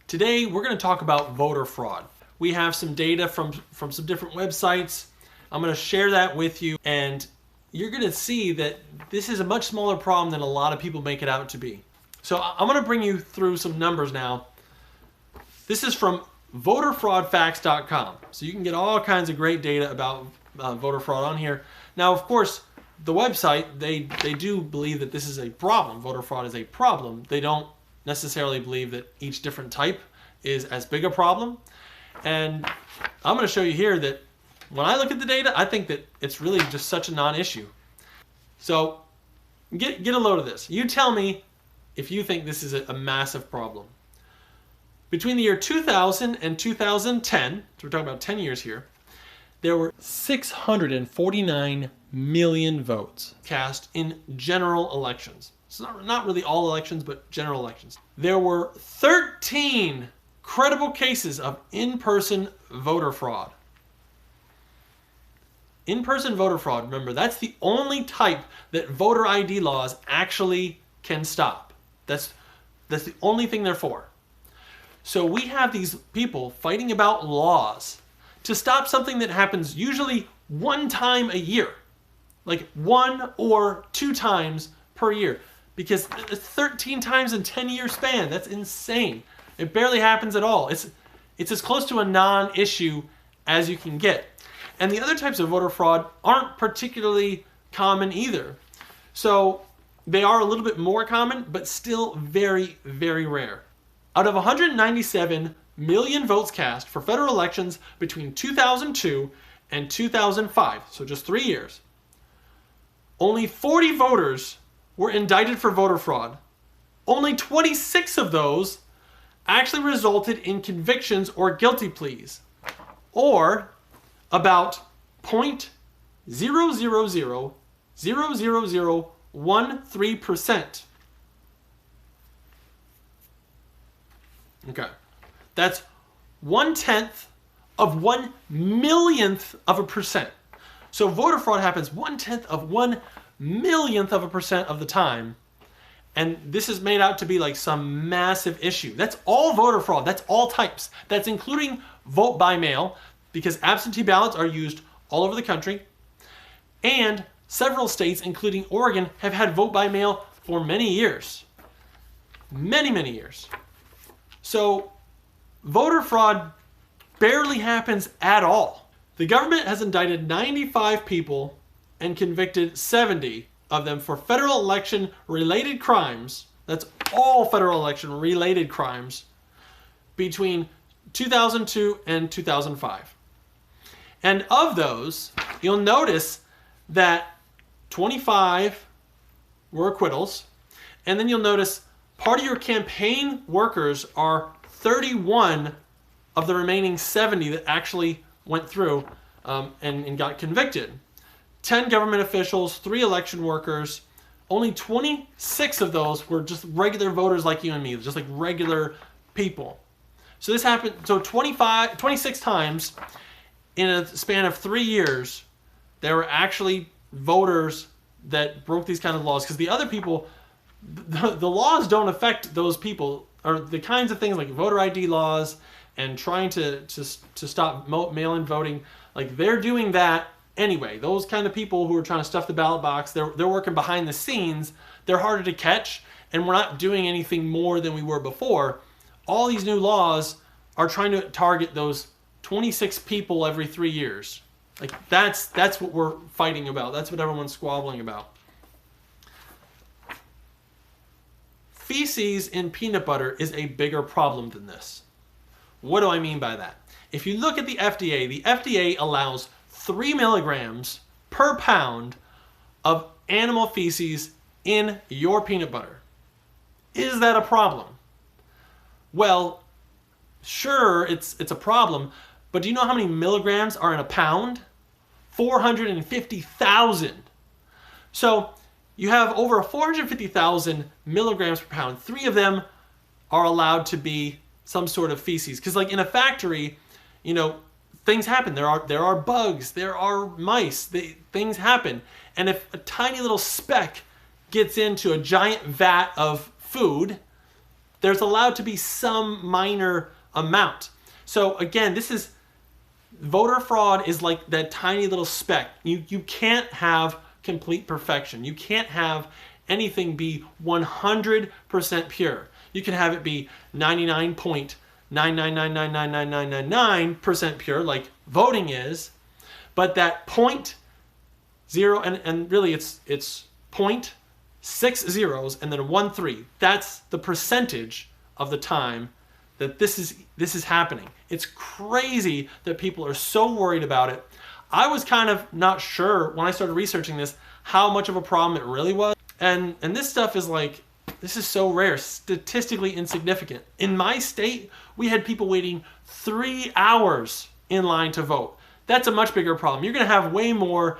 Today, we're going to talk about voter fraud. We have some data from some different websites. I'm going to share that with you, and you're going to see that this is a much smaller problem than a lot of people make it out to be. So I'm going to bring you through some numbers now. This is from voterfraudfacts.com. So you can get all kinds of great data about voter fraud on here. Now, of course, the website, they do believe that this is a problem. Voter fraud is a problem. They don't necessarily believe that each different type is as big a problem. And I'm going to show you here that when I look at the data, I think that it's really just such a non-issue. So get a load of this. You tell me if you think this is a massive problem. Between the year 2000 and 2010, so we're talking about 10 years here, there were 649 million votes cast in general elections. It's not really all elections, but general elections. There were 13 credible cases of in-person voter fraud. In-person voter fraud, remember, that's the only type that voter ID laws actually can stop. That's the only thing they're for. So we have these people fighting about laws to stop something that happens usually one time a year, like 1 or 2 times per year, because 13 times in 10-year span, that's insane. It barely happens at all. It's as close to a non-issue as you can get. And the other types of voter fraud aren't particularly common either. So they are a little bit more common, but still very, very rare. Out of 197 million votes cast for federal elections between 2002 and 2005, so just 3 years, only 40 voters were indicted for voter fraud. Only 26 of those actually resulted in convictions or guilty pleas, or about 0.0000013%. Okay, that's 1/10 of 1 millionth of a percent. So voter fraud happens 1/10 of 1 millionth of a percent of the time. And this is made out to be like some massive issue. That's all voter fraud. That's all types. That's including vote by mail, because absentee ballots are used all over the country. And several states, including Oregon, have had vote by mail for many years. Many, many years. So voter fraud barely happens at all. The government has indicted 95 people and convicted 70 of them for federal election related crimes. That's all federal election related crimes between 2002 and 2005. And of those, you'll notice that 25 were acquittals, and then you'll notice part of your campaign workers are 31 of the remaining 70 that actually went through and got convicted. 10 government officials, 3 election workers. Only 26 of those were just regular voters like you and me, just like regular people. So this happened, so 26 times in a span of 3 years, there were actually voters that broke these kind of laws, because the other people, the laws don't affect those people, or the kinds of things like voter ID laws and trying to stop mail-in voting, like they're doing that anyway. Those kind of people who are trying to stuff the ballot box, they're working behind the scenes. They're harder to catch, and we're not doing anything more than we were before. All these new laws are trying to target those 26 people every 3 years. Like that's what we're fighting about. That's what everyone's squabbling about. Feces in peanut butter is a bigger problem than this. What do I mean by that? If you look at the FDA allows 3 milligrams per pound of animal feces in your peanut butter. Is that a problem? Well, sure, it's a problem, but do you know how many milligrams are in a pound? 450,000. So you have over 450,000 milligrams per pound. 3 of them are allowed to be some sort of feces. Because like in a factory, you know, things happen. There are bugs, there are mice, things happen. And if a tiny little speck gets into a giant vat of food, there's allowed to be some minor amount. So again, this is, voter fraud is like that tiny little speck. You can't have complete perfection. You can't have anything be 100% pure. You can have it be 99.999999999% pure, like voting is, but that 0.0, and really it's 0.6 zeros and then 1 3. That's the percentage of the time that this is happening. It's crazy that people are so worried about it. I was kind of not sure when I started researching this how much of a problem it really was. And this stuff is like, this is so rare, statistically insignificant. In my state, we had people waiting 3 hours in line to vote. That's a much bigger problem. You're gonna have way more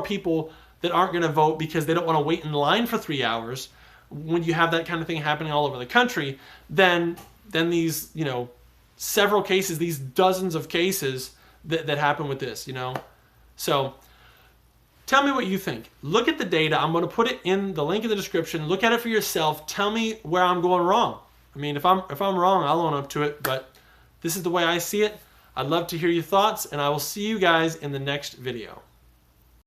people that aren't gonna vote because they don't wanna wait in line for 3 hours when you have that kind of thing happening all over the country, than these, several cases, these dozens of cases that happen with this, So tell me what you think. Look at the data. I'm going to put it in the link in the description. Look at it for yourself. Tell me where I'm going wrong. I mean, if I'm wrong, I'll own up to it, but this is the way I see it. I'd love to hear your thoughts, and I will see you guys in the next video.